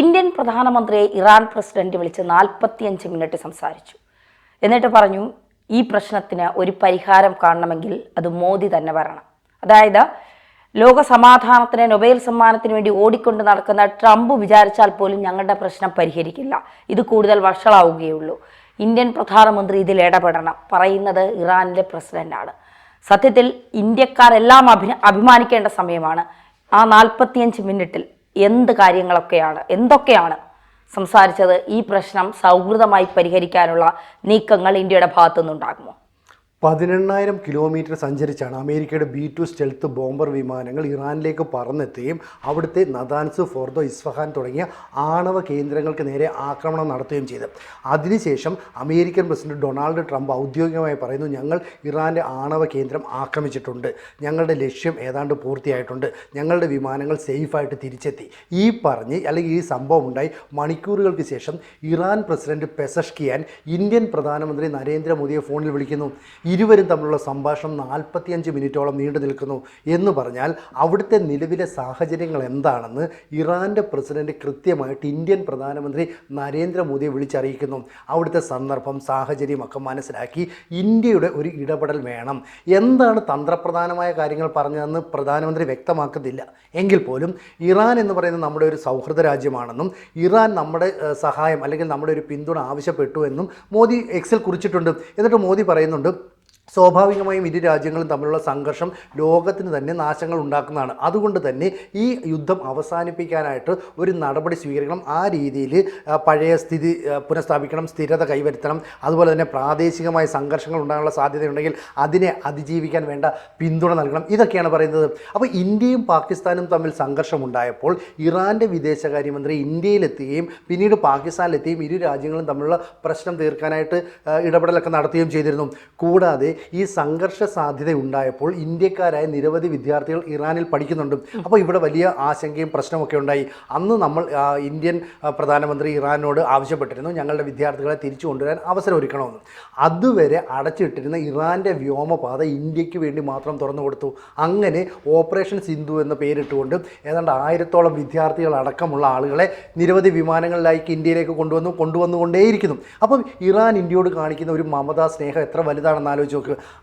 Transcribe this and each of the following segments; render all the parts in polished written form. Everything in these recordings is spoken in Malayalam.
ഇന്ത്യൻ പ്രധാനമന്ത്രിയെ ഇറാൻ പ്രസിഡന്റ് വിളിച്ച് 45 മിനിറ്റ് സംസാരിച്ചു. എന്നിട്ട് പറഞ്ഞു, ഈ പ്രശ്നത്തിന് ഒരു പരിഹാരം കാണണമെങ്കിൽ അത് മോദി തന്നെ വരണം. അതായത് ലോക സമാധാനത്തിന് നൊബേൽ സമ്മാനത്തിന് വേണ്ടി ഓടിക്കൊണ്ട് നടക്കുന്ന ട്രംപ് വിചാരിച്ചാൽ പോലും ഞങ്ങളുടെ പ്രശ്നം പരിഹരിക്കില്ല, ഇത് കൂടുതൽ വഷളാവുകയുള്ളൂ. ഇന്ത്യൻ പ്രധാനമന്ത്രി ഇതിൽ ഇടപെടണം. പറയുന്നത് ഇറാനിലെ പ്രസിഡന്റാണ്. സത്യത്തിൽ ഇന്ത്യക്കാരെല്ലാം അഭിമാനിക്കേണ്ട സമയമാണ്. ആ 45 മിനിറ്റിൽ എന്തൊക്കെയാണ് സംസാരിച്ചത്? ഈ പ്രശ്നം സൗഹൃദമായി പരിഹരിക്കാനുള്ള നീക്കങ്ങൾ ഇന്ത്യയുടെ ഭാഗത്തുനിന്നുണ്ടാകുമോ? 18,000 കിലോമീറ്റർ സഞ്ചരിച്ചാണ് അമേരിക്കയുടെ B-2 സ്റ്റെൽത്ത് ബോംബർ വിമാനങ്ങൾ ഇറാനിലേക്ക് പറന്നെത്തുകയും അവിടുത്തെ നദാൻസ്, ഫോർദോ, ഇസ്ഫഹാൻ തുടങ്ങിയ ആണവ കേന്ദ്രങ്ങൾക്ക് നേരെ ആക്രമണം നടത്തുകയും ചെയ്തു. അതിനുശേഷം അമേരിക്കൻ പ്രസിഡന്റ് ഡൊണാൾഡ് ട്രംപ് ഔദ്യോഗികമായി പറയുന്നു, ഞങ്ങൾ ഇറാൻ്റെ ആണവ കേന്ദ്രം ആക്രമിച്ചിട്ടുണ്ട്, ഞങ്ങളുടെ ലക്ഷ്യം ഏതാണ്ട് പൂർത്തിയായിട്ടുണ്ട്, ഞങ്ങളുടെ വിമാനങ്ങൾ സേഫായിട്ട് തിരിച്ചെത്തി. ഈ പറഞ്ഞ് അല്ലെങ്കിൽ ഈ സംഭവം ഉണ്ടായി മണിക്കൂറുകൾക്ക് ശേഷം ഇറാൻ പ്രസിഡന്റ് പെസഷ്കിയാൻ ഇന്ത്യൻ പ്രധാനമന്ത്രി നരേന്ദ്രമോദിയെ ഫോണിൽ വിളിക്കുന്നു. ഇരുവരും തമ്മിലുള്ള സംഭാഷണം 45 മിനിറ്റോളം നീണ്ടു നിൽക്കുന്നു. എന്ന് പറഞ്ഞാൽ അവിടുത്തെ നിലവിലെ സാഹചര്യങ്ങൾ എന്താണെന്ന് ഇറാൻ്റെ പ്രസിഡന്റ് കൃത്യമായിട്ട് ഇന്ത്യൻ പ്രധാനമന്ത്രി നരേന്ദ്രമോദിയെ വിളിച്ചറിയിക്കുന്നു. അവിടുത്തെ സന്ദർഭം, സാഹചര്യമൊക്കെ മനസ്സിലാക്കി ഇന്ത്യയുടെ ഒരു ഇടപെടൽ വേണം. എന്താണ് തന്ത്രപ്രധാനമായ കാര്യങ്ങൾ പറഞ്ഞതെന്ന് പ്രധാനമന്ത്രി വ്യക്തമാക്കുന്നില്ല. എങ്കിൽ പോലും ഇറാൻ എന്ന് പറയുന്നത് നമ്മുടെ ഒരു സൗഹൃദ രാജ്യമാണെന്നും ഇറാൻ നമ്മുടെ സഹായം അല്ലെങ്കിൽ നമ്മുടെ ഒരു പിന്തുണ ആവശ്യപ്പെട്ടു എന്നും മോദി എക്സിൽ കുറിച്ചിട്ടുണ്ട്. എന്നിട്ട് മോദി പറയുന്നുണ്ട്, സ്വാഭാവികമായും ഇരു രാജ്യങ്ങളും തമ്മിലുള്ള സംഘർഷം ലോകത്തിന് തന്നെ നാശങ്ങൾ ഉണ്ടാക്കുന്നതാണ്. അതുകൊണ്ട് തന്നെ ഈ യുദ്ധം അവസാനിപ്പിക്കാനായിട്ട് ഒരു നടപടി സ്വീകരിക്കണം. ആ രീതിയിൽ പഴയ സ്ഥിതി പുനഃസ്ഥാപിക്കണം, സ്ഥിരത കൈവരുത്തണം. അതുപോലെ തന്നെ പ്രാദേശികമായ സംഘർഷങ്ങൾ ഉണ്ടാകാനുള്ള സാധ്യതയുണ്ടെങ്കിൽ അതിനെ അതിജീവിക്കാൻ വേണ്ട പിന്തുണ നൽകണം. ഇതൊക്കെയാണ് പറയുന്നത്. അപ്പോൾ ഇന്ത്യയും പാകിസ്ഥാനും തമ്മിൽ സംഘർഷമുണ്ടായപ്പോൾ ഇറാൻ്റെ വിദേശകാര്യമന്ത്രി ഇന്ത്യയിലെത്തുകയും പിന്നീട് പാകിസ്ഥാനിലെത്തുകയും ഇരു രാജ്യങ്ങളും തമ്മിലുള്ള പ്രശ്നം തീർക്കാനായിട്ട് ഇടപെടലൊക്കെ നടത്തുകയും ചെയ്തിരുന്നു. കൂടാതെ ഈ സംഘർഷ സാധ്യത ഉണ്ടായപ്പോൾ ഇന്ത്യക്കാരായ നിരവധി വിദ്യാർത്ഥികൾ ഇറാനിൽ പഠിക്കുന്നുണ്ട്. അപ്പോൾ ഇവിടെ വലിയ ആശങ്കയും പ്രശ്നമൊക്കെ ഉണ്ടായി. അന്ന് നമ്മൾ ഇന്ത്യൻ പ്രധാനമന്ത്രി ഇറാനോട് ആവശ്യപ്പെട്ടിരുന്നു, ഞങ്ങളുടെ വിദ്യാർത്ഥികളെ തിരിച്ചു കൊണ്ടുവരാൻ അവസരം ഒരുക്കണമെന്ന്. അതുവരെ അടച്ചിട്ടിരുന്ന ഇറാൻ്റെ വ്യോമപാത ഇന്ത്യക്ക് വേണ്ടി മാത്രം തുറന്നു കൊടുത്തു. അങ്ങനെ ഓപ്പറേഷൻ സിന്ധു എന്ന പേരിട്ടുകൊണ്ട് ഏതാണ്ട് 1000-ഓളം വിദ്യാർത്ഥികൾ അടക്കമുള്ള ആളുകളെ നിരവധി വിമാനങ്ങളിലേക്ക് ഇന്ത്യയിലേക്ക് കൊണ്ടുവന്നുകൊണ്ടേയിരിക്കുന്നു. അപ്പം ഇറാൻ ഇന്ത്യയോട് കാണിക്കുന്ന ഒരു മമതാ സ്നേഹം എത്ര വലുതാണെന്ന് ആലോചിച്ച് നോക്കുക.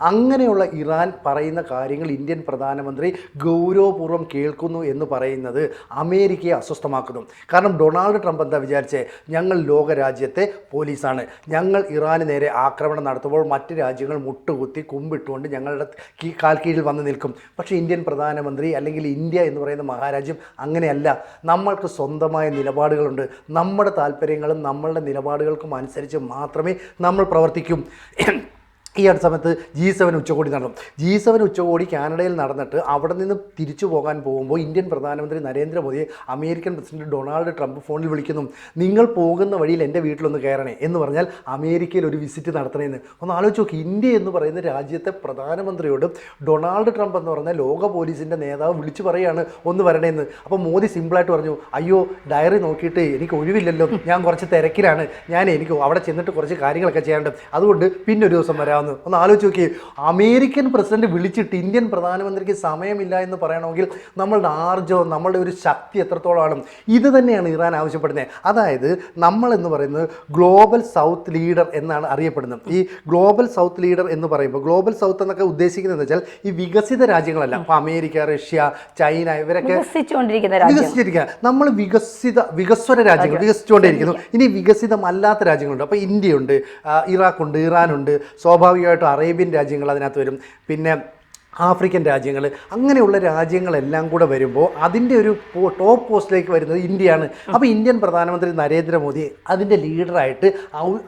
അങ്ങനെയുള്ള ഇറാൻ പറയുന്ന കാര്യങ്ങൾ ഇന്ത്യൻ പ്രധാനമന്ത്രി ഗൗരവപൂർവ്വം കേൾക്കുന്നു എന്ന് പറയുന്നത് അമേരിക്കയെ അസ്വസ്ഥമാക്കുന്നു. കാരണം ഡൊണാൾഡ് ട്രംപ് എന്താ വിചാരിച്ചേ, ഞങ്ങൾ ലോകരാജ്യത്തെ പോലീസാണ്, ഞങ്ങൾ ഇറാന് നേരെ ആക്രമണം നടത്തുമ്പോൾ മറ്റ് രാജ്യങ്ങൾ മുട്ടുകുത്തി കുമ്പിട്ടുകൊണ്ട് ഞങ്ങളുടെ കാൽക്കീഴിൽ വന്ന് നിൽക്കും. പക്ഷേ ഇന്ത്യൻ പ്രധാനമന്ത്രി അല്ലെങ്കിൽ ഇന്ത്യ എന്ന് പറയുന്ന മഹാരാജ്യം അങ്ങനെയല്ല. നമ്മൾക്ക് സ്വന്തമായ നിലപാടുകളുണ്ട്. നമ്മുടെ താല്പര്യങ്ങളും നമ്മളുടെ നിലപാടുകൾക്കും അനുസരിച്ച് മാത്രമേ നമ്മൾ പ്രവർത്തിക്കും. ഈ അടുത്ത സമയത്ത് G7 ഉച്ചകോടി നടന്നു. G7 ഉച്ചകോടി കാനഡയിൽ നടന്നിട്ട് അവിടെ നിന്ന് തിരിച്ചു പോകാൻ പോകുമ്പോൾ ഇന്ത്യൻ പ്രധാനമന്ത്രി നരേന്ദ്രമോദിയെ അമേരിക്കൻ പ്രസിഡന്റ് ഡൊണാൾഡ് ട്രംപ് ഫോണിൽ വിളിക്കുന്നു. നിങ്ങൾ പോകുന്ന വഴിയിൽ എൻ്റെ വീട്ടിലൊന്ന് കയറണേ എന്ന് പറഞ്ഞാൽ അമേരിക്കയിൽ ഒരു വിസിറ്റ് നടത്തണമെന്ന്. ഒന്ന് ആലോചിച്ച് നോക്കി. ഇന്ത്യ എന്ന് പറയുന്ന രാജ്യത്തെ പ്രധാനമന്ത്രിയോട് ഡൊണാൾഡ് ട്രംപ് എന്ന് പറഞ്ഞ ലോക പോലീസിൻ്റെ നേതാവ് വിളിച്ചു പറയുകയാണ് ഒന്ന് വരണേന്ന്. അപ്പോൾ മോദി സിമ്പിളായിട്ട് പറഞ്ഞു, അയ്യോ ഡയറി നോക്കിയിട്ട് എനിക്ക് ഒഴിവില്ലല്ലോ, ഞാൻ കുറച്ച് തിരക്കിലാണ്, എനിക്ക് അവിടെ ചെന്നിട്ട് കുറച്ച് കാര്യങ്ങളൊക്കെ ചെയ്യാനുണ്ട്, അതുകൊണ്ട് പിന്നെ ഒരു ദിവസം വരാമെന്ന്. ഒന്ന് ആലോചിച്ച് നോക്കി. അമേരിക്കൻ പ്രസിഡന്റ് വിളിച്ചിട്ട് ഇന്ത്യൻ പ്രധാനമന്ത്രിക്ക് സമയമില്ല എന്ന് പറയണമെങ്കിൽ നമ്മളുടെ ആർജവം, നമ്മളുടെ ഒരു ശക്തി എത്രത്തോളമാണ്. ഇത് തന്നെയാണ് ഇറാൻ ആവശ്യപ്പെടുന്നത്. അതായത് നമ്മളെന്ന് പറയുന്നത് ഗ്ലോബൽ സൗത്ത് ലീഡർ എന്നാണ് അറിയപ്പെടുന്നത്. ഈ ഗ്ലോബൽ സൗത്ത് ലീഡർ എന്ന് പറയുമ്പോൾ ഗ്ലോബൽ സൗത്ത് എന്നൊക്കെ ഉദ്ദേശിക്കുന്നത് വെച്ചാൽ ഈ വികസിത രാജ്യങ്ങളല്ല. അപ്പോൾ അമേരിക്ക, റഷ്യ, ചൈന ഇവരൊക്കെ വികസിച്ചിരിക്കുക. നമ്മൾ വികസ്വര രാജ്യങ്ങൾ വികസിച്ചുകൊണ്ടേയിരിക്കുന്നു. ഇനി വികസിതമല്ലാത്ത രാജ്യങ്ങളുണ്ട്. അപ്പോൾ ഇന്ത്യയുണ്ട്, ഇറാഖുണ്ട്, ഇറാനുണ്ട്, സ്വാഭാവികമായിട്ടും അറേബ്യൻ രാജ്യങ്ങൾ അതിനകത്ത് വരും, പിന്നെ ആഫ്രിക്കൻ രാജ്യങ്ങൾ, അങ്ങനെയുള്ള രാജ്യങ്ങളെല്ലാം കൂടെ വരുമ്പോൾ അതിൻ്റെ ഒരു ടോപ്പ് പോസ്റ്റിലേക്ക് വരുന്നത് ഇന്ത്യയാണ്. അപ്പോൾ ഇന്ത്യൻ പ്രധാനമന്ത്രി നരേന്ദ്രമോദി അതിൻ്റെ ലീഡറായിട്ട്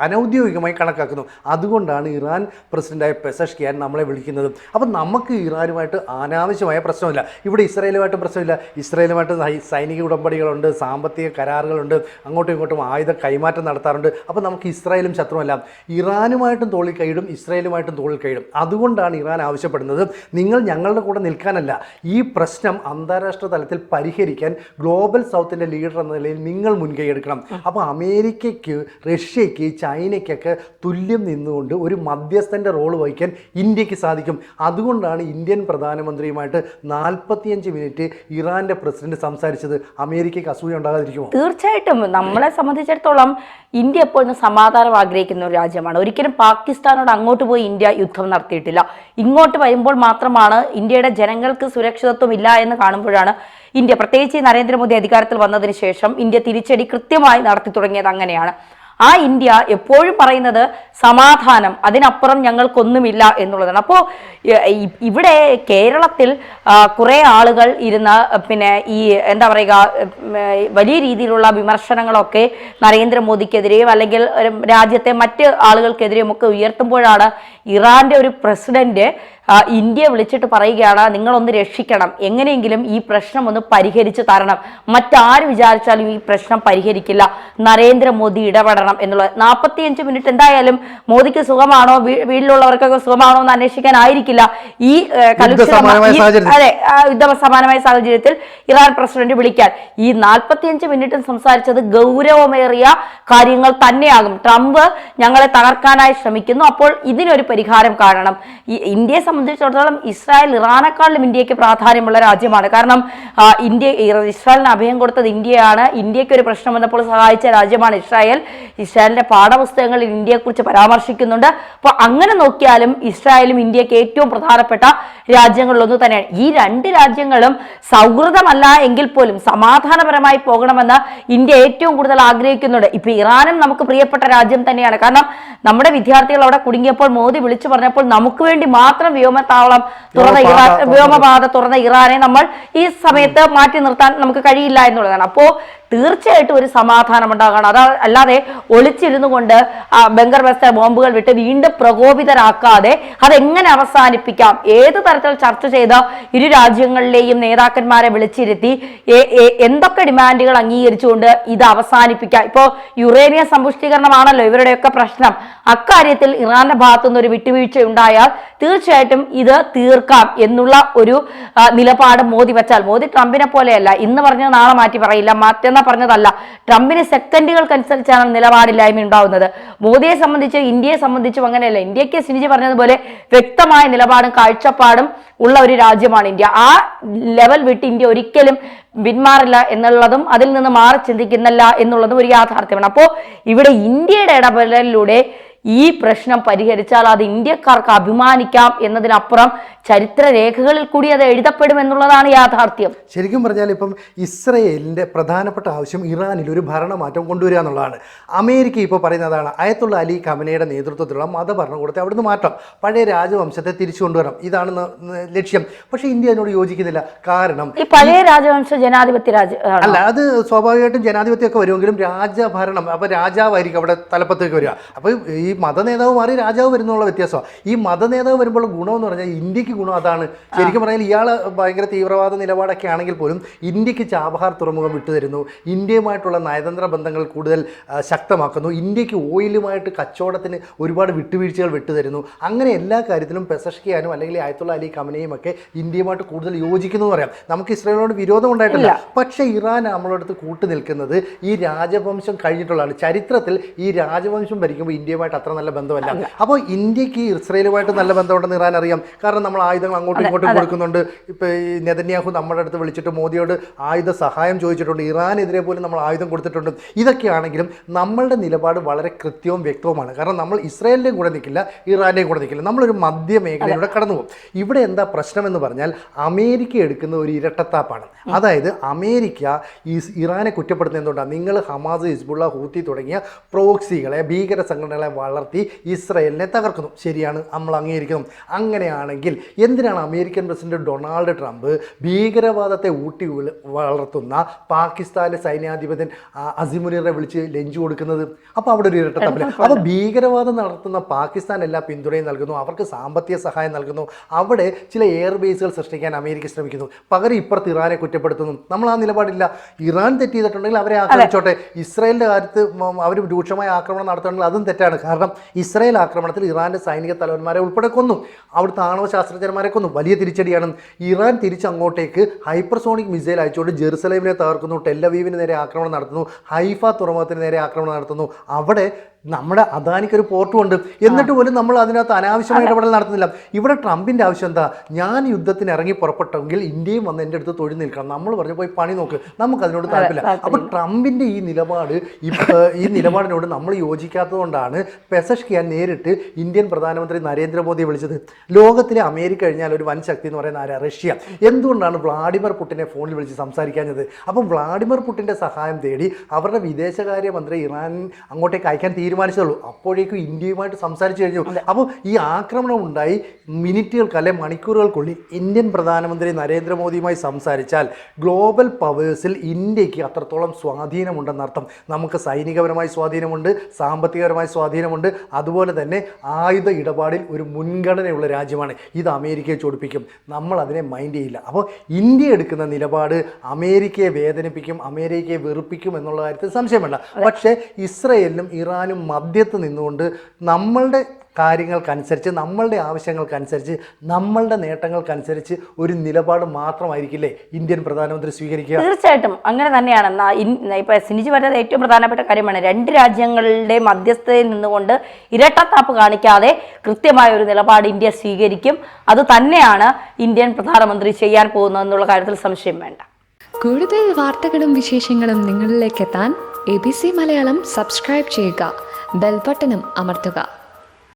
അനൗദ്യോഗികമായി കണക്കാക്കുന്നു. അതുകൊണ്ടാണ് ഇറാൻ പ്രസിഡൻ്റായ പെസഷ്കിയാൻ നമ്മളെ വിളിക്കുന്നത്. അപ്പം നമുക്ക് ഇറാനുമായിട്ട് അനാവശ്യമായ പ്രശ്നമില്ല. ഇവിടെ ഇസ്രായേലുമായിട്ടും പ്രശ്നമില്ല. ഇസ്രായേലുമായിട്ട് സൈനിക ഉടമ്പടികളുണ്ട്, സാമ്പത്തിക കരാറുകളുണ്ട്, അങ്ങോട്ടും ഇങ്ങോട്ടും ആയുധ കൈമാറ്റം നടത്താറുണ്ട്. അപ്പോൾ നമുക്ക് ഇസ്രായേലും ശത്രുവല്ല. ഇറാനുമായിട്ടും തോളിൽ കൈയിടും, ഇസ്രായേലുമായിട്ടും തോളിൽ കൈയിടും. അതുകൊണ്ടാണ് ഇറാൻ ആവശ്യപ്പെടുന്നത്, നിങ്ങൾ ഞങ്ങളുടെ കൂടെ നിൽക്കാനല്ല, ഈ പ്രശ്നം അന്താരാഷ്ട്ര തലത്തിൽ പരിഹരിക്കാൻ ഗ്ലോബൽ സൗത്തിൻ്റെ ലീഡർ എന്ന നിലയിൽ നിങ്ങൾ മുൻകൈ എടുക്കണം. അപ്പോൾ അമേരിക്കയ്ക്ക്, റഷ്യയ്ക്ക്, ചൈനയ്ക്കൊക്കെ തുല്യം നിന്നുകൊണ്ട് ഒരു മധ്യസ്ഥൻ്റെ റോൾ വഹിക്കാൻ ഇന്ത്യക്ക് സാധിക്കും. അതുകൊണ്ടാണ് ഇന്ത്യൻ പ്രധാനമന്ത്രിയുമായിട്ട് 45 മിനിറ്റ് ഇറാൻ്റെ പ്രസിഡന്റ് സംസാരിച്ചത്. അമേരിക്കയ്ക്ക് അസൂയ ഉണ്ടാകാതിരിക്കുമോ? തീർച്ചയായിട്ടും. നമ്മളെ സംബന്ധിച്ചിടത്തോളം ഇന്ത്യ എപ്പോഴും സമാധാനം ആഗ്രഹിക്കുന്ന ഒരു രാജ്യമാണ്. ഒരിക്കലും പാകിസ്ഥാനോട് അങ്ങോട്ട് പോയി ഇന്ത്യ യുദ്ധം നടത്തിയിട്ടില്ല. ഇങ്ങോട്ട് വരുമ്പോൾ മാത്രമാണ് ഇന്ത്യയുടെ ജനങ്ങൾക്ക് സുരക്ഷിതത്വം ഇല്ല എന്ന് കാണുമ്പോഴാണ് ഇന്ത്യ, പ്രത്യേകിച്ച് നരേന്ദ്രമോദി അധികാരത്തിൽ വന്നതിന് ശേഷം ഇന്ത്യ തിരിച്ചടി കൃത്യമായി നടത്തി തുടങ്ങിയത്. അങ്ങനെയാണ് ആ ഇന്ത്യ എപ്പോഴും പറയുന്നത് സമാധാനം, അതിനപ്പുറം ഞങ്ങൾക്കൊന്നുമില്ല എന്നുള്ളതാണ്. അപ്പോൾ ഇവിടെ കേരളത്തിൽ കുറേ ആളുകൾ ഇരുന്ന് പിന്നെ ഈ എന്താ പറയുക, വലിയ രീതിയിലുള്ള വിമർശനങ്ങളൊക്കെ നരേന്ദ്രമോദിക്കെതിരെയും അല്ലെങ്കിൽ രാജ്യത്തെ മറ്റ് ആളുകൾക്കെതിരെയും ഒക്കെ ഉയർത്തുമ്പോഴാണ് ഇറാന്റെ ഒരു പ്രസിഡന്റ് ഇന്ത്യയെ വിളിച്ചിട്ട് പറയുകയാണ്, നിങ്ങളൊന്ന് രക്ഷിക്കണം, എങ്ങനെയെങ്കിലും ഈ പ്രശ്നം ഒന്ന് പരിഹരിച്ച് തരണം, മറ്റാര് വിചാരിച്ചാലും ഈ പ്രശ്നം പരിഹരിക്കില്ല, നരേന്ദ്രമോദി ഇടപെടണം എന്നുള്ളത്. 45 മിനിറ്റ് എന്തായാലും മോദിക്ക് സുഖമാണോ, വീട്ടിലുള്ളവർക്കൊക്കെ സുഖമാണോ എന്ന് അന്വേഷിക്കാനായിരിക്കില്ല ഈ യുദ്ധസമാനമായ സാഹചര്യത്തിൽ ഇറാൻ പ്രസിഡന്റ് വിളിക്കാൻ. ഈ 45 മിനിറ്റ് സംസാരിച്ചത് ഗൗരവമേറിയ കാര്യങ്ങൾ തന്നെയാകും. ട്രംപ് ഞങ്ങളെ തകർക്കാനായി ശ്രമിക്കുന്നു, അപ്പോൾ ഇതിനൊരു പരിഹാരം കാണണം. ഈ ഇന്ത്യയെ സംബന്ധിച്ചിടത്തോളം ഇസ്രായേൽ ഇറാനെക്കാളും ഇന്ത്യക്ക് പ്രാധാന്യമുള്ള രാജ്യമാണ്. കാരണം ഇസ്രായേലിന് അഭയം കൊടുത്തത് ഇന്ത്യയാണ്. ഇന്ത്യക്ക് ഒരു പ്രശ്നം വന്നപ്പോൾ സഹായിച്ച രാജ്യമാണ് ഇസ്രായേൽ. ഇസ്രായേലിന്റെ പാഠപുസ്തകങ്ങളിൽ ഇന്ത്യയെക്കുറിച്ച് പരാമർശിക്കുന്നുണ്ട്. അപ്പോൾ അങ്ങനെ നോക്കിയാലും ഇസ്രായേലും ഇന്ത്യക്ക് ഏറ്റവും പ്രധാനപ്പെട്ട രാജ്യങ്ങളിലൊന്നു തന്നെയാണ്. ഈ രണ്ട് രാജ്യങ്ങളും സൗഹൃദമല്ല എങ്കിൽ പോലും സമാധാനപരമായി പോകണമെന്ന് ഇന്ത്യ ഏറ്റവും കൂടുതൽ ആഗ്രഹിക്കുന്നുണ്ട്. ഇപ്പൊ ഇറാനും നമുക്ക് പ്രിയപ്പെട്ട രാജ്യം തന്നെയാണ്. കാരണം നമ്മുടെ വിദ്യാർത്ഥികൾ അവിടെ കുടുങ്ങിയപ്പോൾ മോദി വിളിച്ചു പറഞ്ഞപ്പോൾ നമുക്ക് വേണ്ടി മാത്രം വ്യോമപാത തുറന്ന ഇറാനെ നമ്മൾ ഈ സമയത്ത് മാറ്റി നിർത്താൻ നമുക്ക് കഴിയില്ല എന്നുള്ളതാണ്. അപ്പോ തീർച്ചയായിട്ടും ഒരു സമാധാനം ഉണ്ടാകണം. അല്ലാതെ ഒളിച്ചിരുന്നു കൊണ്ട് ബങ്കർ ബസ്റ്റർ ബോംബുകൾ വിട്ട് വീണ്ടും പ്രകോപിതരാക്കാതെ അതെങ്ങനെ അവസാനിപ്പിക്കാം, ഏത് തരത്തിൽ ചർച്ച ചെയ്ത് ഇരു രാജ്യങ്ങളിലെയും നേതാക്കന്മാരെ വിളിച്ചിരുത്തി എന്തൊക്കെ ഡിമാൻഡുകൾ അംഗീകരിച്ചുകൊണ്ട് ഇത് അവസാനിപ്പിക്കാം. ഇപ്പോൾ യുറേനിയം സമ്പുഷ്ടീകരണമാണല്ലോ ഇവരുടെയൊക്കെ പ്രശ്നം. അക്കാര്യത്തിൽ ഇറാന്റെ ഭാഗത്തുനിന്ന് ഒരു വിട്ടുവീഴ്ച ഉണ്ടായാൽ തീർച്ചയായിട്ടും ഇത് തീർക്കാം എന്നുള്ള ഒരു നിലപാട് മോദി വെച്ചാൽ, മോദി ട്രംപിനെ പോലെയല്ല, ഇന്ന് പറഞ്ഞത് നാളെ മാറ്റി പറയില്ല, മറ്റന്നാ പറഞ്ഞതല്ല. ട്രംപിന് സെക്കൻഡുകൾക്കനുസരിച്ചാണ് നിലപാടില്ലായ്മ ഉണ്ടാവുന്നത്. മോദിയെ സംബന്ധിച്ചും ഇന്ത്യയെ സംബന്ധിച്ചും അങ്ങനെയല്ല. ഇന്ത്യക്ക് സിനിജി പറഞ്ഞതുപോലെ വ്യക്തമായ നിലപാടും കാഴ്ചപ്പാടും ഉള്ള ഒരു രാജ്യമാണ് ഇന്ത്യ. ആ ലെവൽ വിട്ട് ഇന്ത്യ ഒരിക്കലും പിന്മാറില്ല എന്നുള്ളതും അതിൽ നിന്ന് മാറി ചിന്തിക്കുന്നില്ല എന്നുള്ളതും ഒരു യാഥാർത്ഥ്യമാണ്. അപ്പോൾ ഇവിടെ ഇന്ത്യയുടെ ഇടപെടലിലൂടെ ഈ പ്രശ്നം പരിഹരിച്ചാൽ അത് ഇന്ത്യക്കാർക്ക് അഭിമാനിക്കാം എന്നതിനപ്പുറം ചരിത്ര രേഖകളിൽ കൂടി അത് എഴുതപ്പെടും എന്നുള്ളതാണ് യാഥാർത്ഥ്യം. ശരിക്കും പറഞ്ഞാൽ ഇപ്പം ഇസ്രയേലിൻ്റെ പ്രധാനപ്പെട്ട ആവശ്യം ഇറാനിൽ ഒരു ഭരണമാറ്റം കൊണ്ടുവരിക എന്നുള്ളതാണ്. അമേരിക്ക ഇപ്പോൾ പറയുന്നതാണ് അയത്തുള്ള അലി ഖമനയുടെ നേതൃത്വത്തിലുള്ള മതഭരണകൂടത്തെ അവിടുന്ന് മാറ്റാം, പഴയ രാജവംശത്തെ തിരിച്ചു കൊണ്ടുവരണം, ഇതാണ് ലക്ഷ്യം. പക്ഷേ ഇന്ത്യ അതിനോട് യോജിക്കുന്നില്ല. കാരണം ഈ പഴയ രാജവംശ ജനാധിപത്യ അല്ല, അത് സ്വാഭാവികമായിട്ടും ജനാധിപത്യമൊക്കെ വരുമെങ്കിലും രാജഭരണം, അപ്പോൾ രാജാവായിരിക്കും അവിടെ തലപ്പത്തേക്ക് വരിക. അപ്പോൾ ഈ മതനേതാവ് മാറി രാജാവ് വരുന്നുള്ള വ്യത്യാസമാണ്. ഈ മതനേതാവ് വരുമ്പോൾ ഗുണമെന്ന് പറഞ്ഞാൽ ഇന്ത്യക്ക് ഗുണം അതാണ്. ശരിക്കും പറഞ്ഞാൽ ഇയാൾ ഭയങ്കര തീവ്രവാദ നിലപാടൊക്കെ ആണെങ്കിൽ പോലും ഇന്ത്യക്ക് ചാബഹാർ തുറമുഖം വിട്ടുതരുന്നു, ഇന്ത്യയുമായിട്ടുള്ള നയതന്ത്ര ബന്ധങ്ങൾ കൂടുതൽ ശക്തമാക്കുന്നു, ഇന്ത്യക്ക് ഓയിലുമായിട്ട് കച്ചവടത്തിന് ഒരുപാട് വിട്ടുവീഴ്ചകൾ വിട്ടുതരുന്നു. അങ്ങനെ എല്ലാ കാര്യത്തിലും പെസഷ്കിയാനും അല്ലെങ്കിൽ ആയത്തുള്ള അലി ഖമനയും ഒക്കെ ഇന്ത്യയുമായിട്ട് കൂടുതൽ യോജിക്കുന്നു എന്ന് പറയാം. നമുക്ക് ഇസ്രായേലിനോട് വിരോധം ഉണ്ടായിട്ടില്ല. പക്ഷേ ഇറാൻ നമ്മളടുത്ത് കൂട്ടു നിൽക്കുന്നത് ഈ രാജവംശം കഴിഞ്ഞിട്ടുള്ളതാണ്. ചരിത്രത്തിൽ ഈ രാജവംശം ഭരിക്കുമ്പോൾ ഇന്ത്യയുമായിട്ട് അത്ര നല്ല ബന്ധമല്ല. അപ്പോൾ ഇന്ത്യക്ക് ഇസ്രായേലുമായിട്ട് നല്ല ബന്ധമുണ്ടെന്ന് ഇറാൻ അറിയാം. കാരണം നമ്മൾ ആയുധങ്ങൾ അങ്ങോട്ടും ഇങ്ങോട്ടും കൊടുക്കുന്നുണ്ട്. ഇപ്പോൾ ഈ നെതന്യാഹു നമ്മുടെ അടുത്ത് വിളിച്ചിട്ട് മോദിയോട് ആയുധ സഹായം ചോദിച്ചിട്ടുണ്ട്, ഇറാനെതിരെ പോലും നമ്മൾ ആയുധം കൊടുത്തിട്ടുണ്ട്. ഇതൊക്കെയാണെങ്കിലും നമ്മളുടെ നിലപാട് വളരെ കൃത്യവും വ്യക്തവുമാണ്. കാരണം നമ്മൾ ഇസ്രായേലിൻ്റെയും കൂടെ നിൽക്കില്ല, ഇറാൻ്റെയും കൂടെ നിൽക്കില്ല, നമ്മളൊരു മധ്യമേഖലയിലൂടെ കടന്നു പോകും. ഇവിടെ എന്താ പ്രശ്നമെന്ന് പറഞ്ഞാൽ അമേരിക്ക എടുക്കുന്ന ഒരു ഇരട്ടത്താപ്പാണ്. അതായത് അമേരിക്ക ഇറാനെ കുറ്റപ്പെടുത്തുന്നത് എന്തുകൊണ്ടാണ്? നിങ്ങൾ ഹമാസ്, ഹിസ്ബുള്ള, ഹൂത്തി തുടങ്ങിയ പ്രോക്സികളെ, ഭീകര സംഘടനകളെ വളർത്തി ഇസ്രായേലിനെ തകർക്കുന്നു. ശരിയാണ്, നമ്മൾ അംഗീകരിക്കുന്നു. അങ്ങനെയാണെങ്കിൽ എന്തിനാണ് അമേരിക്കൻ പ്രസിഡന്റ് ഡൊണാൾഡ് ട്രംപ് ഭീകരവാദത്തെ ഊട്ടി വളർത്തുന്ന പാകിസ്ഥാനിലെ സൈന്യാധിപൻ അസിമുനീറെ വിളിച്ച് ലഞ്ച് കൊടുക്കുന്നത്? അപ്പോൾ അവിടെ ഒരു ഇരട്ടത്തപ്പില്ല. അപ്പോൾ ഭീകരവാദം നടത്തുന്ന പാകിസ്ഥാൻ എല്ലാ പിന്തുണയും നൽകുന്നു, അവർക്ക് സാമ്പത്തിക സഹായം നൽകുന്നു, അവിടെ ചില എയർ ബേസുകൾ സൃഷ്ടിക്കാൻ അമേരിക്ക ശ്രമിക്കുന്നു. പകരം ഇപ്പുറത്ത് ഇറാനെ കുറ്റപ്പെടുത്തുന്നു. നമ്മൾ ആ നിലപാടില്ല. ഇറാൻ തെറ്റ് ചെയ്തിട്ടുണ്ടെങ്കിൽ അവരെ ആക്രമിച്ചോട്ടെ, ഇസ്രായേലിൻ്റെ കാര്യത്ത് അവർ രൂക്ഷമായ ആക്രമണം നടത്തുകയാണെങ്കിൽ അതും തെറ്റാണ്. കാരണം കാരണം ഇസ്രായേൽ ആക്രമണത്തിൽ ഇറാൻ്റെ സൈനിക തലവന്മാരെ ഉൾപ്പെടെ കൊന്നു, അവിടുത്തെ ആണവ ശാസ്ത്രജ്ഞന്മാരെ കൊന്നു. വലിയ തിരിച്ചടിയാണ്. ഇറാൻ തിരിച്ചങ്ങോട്ടേക്ക് ഹൈപ്പർസോണിക് മിസൈൽ അയച്ചുകൊണ്ട് ജെറുസലേമിനെ തകർക്കുന്നു, ടെല്ലവീവിന് നേരെ ആക്രമണം നടത്തുന്നു, ഹൈഫ തുറമുഖത്തിന് നേരെ ആക്രമണം നടത്തുന്നു. അവിടെ നമ്മുടെ അദാനിക്കൊരു പോർട്ടുമുണ്ട്, എന്നിട്ട് പോലും നമ്മൾ അതിനകത്ത് അനാവശ്യമായ ഇടപെടൽ നടത്തുന്നില്ല. ഇവിടെ ട്രംപിൻ്റെ ആവശ്യം എന്താ? ഞാൻ യുദ്ധത്തിന് ഇറങ്ങി പുറപ്പെട്ടെങ്കിൽ ഇന്ത്യയും വന്ന് എൻ്റെ അടുത്ത് തൊഴിൽ നിൽക്കണം, നമ്മൾ പറഞ്ഞു പോയി പണി നോക്ക്, നമുക്ക് അതിനോട് താല്പര്യമില്ല. അപ്പോൾ ട്രംപിൻ്റെ ഈ നിലപാടിനോട് നമ്മൾ യോജിക്കാത്തത് കൊണ്ടാണ് പെസഷ്കിയാൻ നേരിട്ട് ഇന്ത്യൻ പ്രധാനമന്ത്രി നരേന്ദ്രമോദിയെ വിളിച്ചത്. ലോകത്തിലെ അമേരിക്ക കഴിഞ്ഞാൽ ഒരു വൻ ശക്തി എന്ന് പറയുന്ന ആരാ? റഷ്യ. എന്തുകൊണ്ടാണ് വ്ളാഡിമിർ പുടിനെ ഫോണിൽ വിളിച്ച് സംസാരിക്കാഞ്ഞത്? അപ്പം വ്ളാഡിമിർ പുടിൻ്റെ സഹായം തേടി അവരുടെ വിദേശകാര്യമന്ത്രി ഇറാൻ അങ്ങോട്ടേക്ക് അയക്കാൻ തീരുമാനിച്ചതുള്ളൂ. അപ്പോഴേക്കും ഇന്ത്യയുമായിട്ട് സംസാരിച്ചു കഴിഞ്ഞു. അപ്പോൾ ഈ ആക്രമണം ഉണ്ടായി മിനിറ്റുകൾക്ക് അല്ലെ മണിക്കൂറുകൾക്കുള്ളിൽ ഇന്ത്യൻ പ്രധാനമന്ത്രി നരേന്ദ്രമോദിയുമായി സംസാരിച്ചാൽ ഗ്ലോബൽ പവേഴ്സിൽ ഇന്ത്യക്ക് അത്രത്തോളം സ്വാധീനമുണ്ടെന്നർത്ഥം. നമുക്ക് സൈനികപരമായ സ്വാധീനമുണ്ട്, സാമ്പത്തികപരമായ സ്വാധീനമുണ്ട്, അതുപോലെ തന്നെ ആയുധ ഇടപാടിൽ ഒരു മുൻഗണനയുള്ള രാജ്യമാണ്. ഇത് അമേരിക്കയെ ചൊടിപ്പിക്കും, നമ്മൾ അതിനെ മൈൻഡ് ചെയ്യില്ല. അപ്പോൾ ഇന്ത്യ എടുക്കുന്ന നിലപാട് അമേരിക്കയെ വേദനിപ്പിക്കും, അമേരിക്കയെ വെറുപ്പിക്കും എന്നുള്ള കാര്യത്തിൽ സംശയം വേണ്ട. പക്ഷേ ഇസ്രയേലിനും ഇറാനും മധ്യത്ത് നിന്നുകൊണ്ട് നമ്മളുടെ കാര്യങ്ങൾക്കനുസരിച്ച്, നമ്മളുടെ ആവശ്യങ്ങൾക്കനുസരിച്ച്, നമ്മളുടെ നേട്ടങ്ങൾക്കനുസരിച്ച് ഒരു നിലപാട് മാത്രമായിരിക്കില്ലേ ഇന്ത്യൻ പ്രധാനമന്ത്രി സ്വീകരിക്കുക? തീർച്ചയായിട്ടും അങ്ങനെ തന്നെയാണ്. ഇപ്പൊ സിനിജി പറഞ്ഞത് ഏറ്റവും പ്രധാനപ്പെട്ട കാര്യമാണ്. രണ്ട് രാജ്യങ്ങളുടെ മധ്യസ്ഥതയിൽ നിന്നുകൊണ്ട് ഇരട്ടത്താപ്പ് കാണിക്കാതെ കൃത്യമായ ഒരു നിലപാട് ഇന്ത്യ സ്വീകരിക്കും. അത് തന്നെയാണ് ഇന്ത്യൻ പ്രധാനമന്ത്രി ചെയ്യാൻ പോകുന്നതെന്നുള്ള കാര്യത്തിൽ സംശയം വേണ്ട. കൂടുതൽ വാർത്തകളും വിശേഷങ്ങളും നിങ്ങളിലേക്ക് എത്താൻ ABC മലയാളം സബ്സ്ക്രൈബ് ചെയ്യുക, ബെൽ ബട്ടണും അമർത്തുക.